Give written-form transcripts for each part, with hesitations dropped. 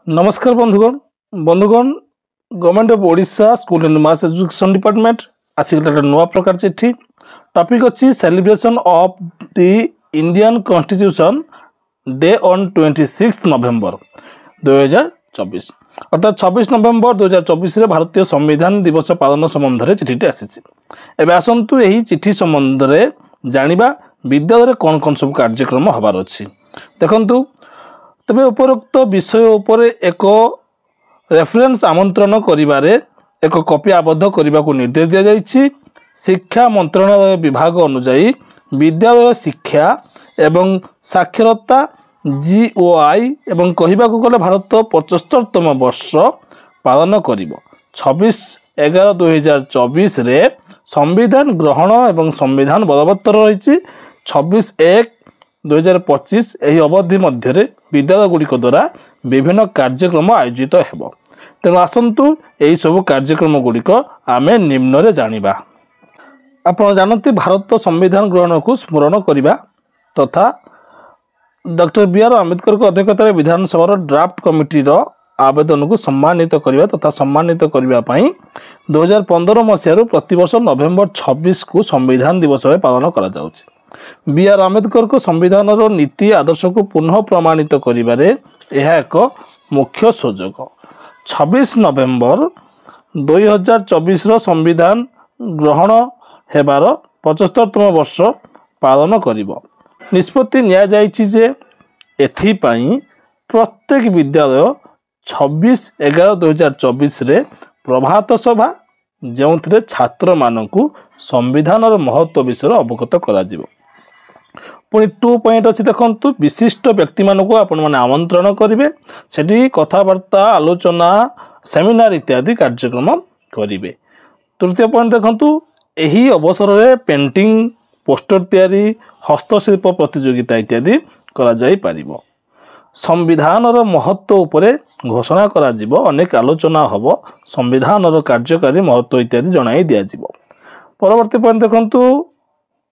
नमस्कार बंधुगण government of Odisha school and mass education department आसिक नुआ प्रकार चिट्ठी टॉपिक अच्छी celebration of the Indian constitution day on 26 November 2024 अर्थात 26 नवेम्बर 2024 रे भारतीय संविधान दिवस पालन संबंध में चिठी आसी एवं आसतु यही चिठी संबंध में जानिबा विद्यालय कौन कौन सब कार्यक्रम हबार अच्छी देखंतु तबे उपरोक्त विषय उपरे एक रेफरेंस आमंत्रण करिबारे एक कॉपी आबद्ध करने को निर्देश दिया जाइछि। शिक्षा मंत्रालय विभाग अनुसार विद्यालय शिक्षा एवं साक्षरता GOI एवं कहबाक गले भारत 75तम वर्ष पालन करिवो 26/11/2024 रे संविधान ग्रहण एवं संविधान बलवत्तर रही 26/1/2025 यही अवधि मध्य विद्यालय गुड़िक द्वारा विभिन्न कार्यक्रम आयोजित हेब। तेणु आसतु यही सब कार्यक्रम गुड़िक आमे निम्न जानिबा। आपण जानते भारत संविधान ग्रहण को स्मरण करने तथा डॉक्टर BR अम्बेडकर को अध्यक्षतार विधानसभा ड्राफ्ट कमिटी आवेदन को सम्मानित करने तथा सम्मानित करने 2015 मसीह प्रतिवर्ष नवेम्बर 26 को संविधान दिवस भाव पालन करा जाउछि। BR अम्बेडकर को संविधान नीति आदर्श को पुनः प्रमाणित करिबारे यह एक मुख्य सुजोग। 26 नवेम्बर 2024 संविधान ग्रहण हेबार 75तम वर्ष पालन करिबो। निष्पत्ति निया जाइछि जे एथिपाई प्रत्येक विद्यालय 26/11/2024 रे प्रभात सभा जो छात्र मानकु संविधान महत्व विषय अवगत करा जिवो। पुणी 2 पॉइंट अच्छी देखंतु विशिष्ट व्यक्ति मानक आपण माने आमंत्रण करेंगे सेठी कथबार्ता आलोचना सेमिनार इत्यादि कार्यक्रम करेंगे। तृतीय पॉइंट देखंतु यही अवसर में पेंटिंग पोस्टर तैयारी हस्तशिल्प प्रतियोगिता इत्यादि करा जाई पारिबो। संविधान महत्व उपरे घोषणा करा जिवो अनेक आलोचना हबो संविधान कार्यकारी महत्व इत्यादि जणाई दिया जिवो। परवर्ती पॉइंट देखंतु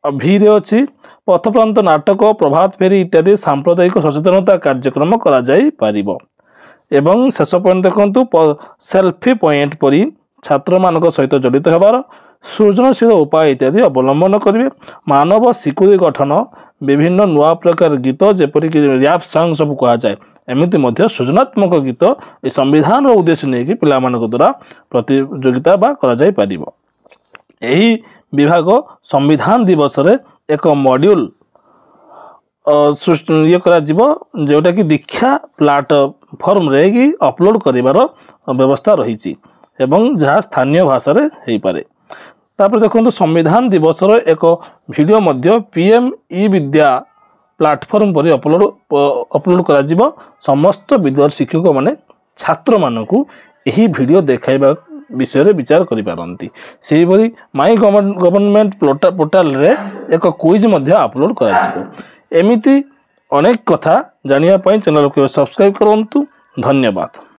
भी अच्छी पथप्रांत नाटक प्रभात फेरी इत्यादि सांप्रदायिक सचेतनता कार्यक्रम करा जाई पारिबो। एवं शेष पॉइंट देखंतु सेल्फी पॉइंट परी छात्र मानक सहित जड़ित होबार सृजनशील उपाय इत्यादि अवलंबन करेंगे। मानव सिकुड़ी गठन विभिन्न नुआ प्रकार गीत जेपरिक रैप सॉन्ग सब कहा जाए एमती मध्य सृजनात्मक गीत ए संविधान उद्देश्य नहीं पिला मानक द्वारा प्रतियोगिता बा करा जाई पारिबो। यही विभाग संविधान दिवस रे एक मॉड्यूल ये करा जिवो जोटा कि दीक्षा प्लेटफॉर्म रे कि अपलोड करिवार व्यवस्था रही एवं जहाँ स्थानीय भाषा रे हेई पारे। तापर देखो संविधान दिवस रो एक वीडियो मध्य PM ई-विद्या प्लेटफॉर्म पर अपलोड करा जिवो। समस्त विद्यालय शिक्षक माने छात्र मानकु यही वीडियो देखाइबा विषय रे विचार करि पारंती। सेही भली माई गवर्नमेंट पोर्टल रे एक क्विज मध्य अपलोड करा जिवो। एमिति अनेक कथा जानिया पई चैनल को सब्सक्राइब करंतु। धन्यवाद।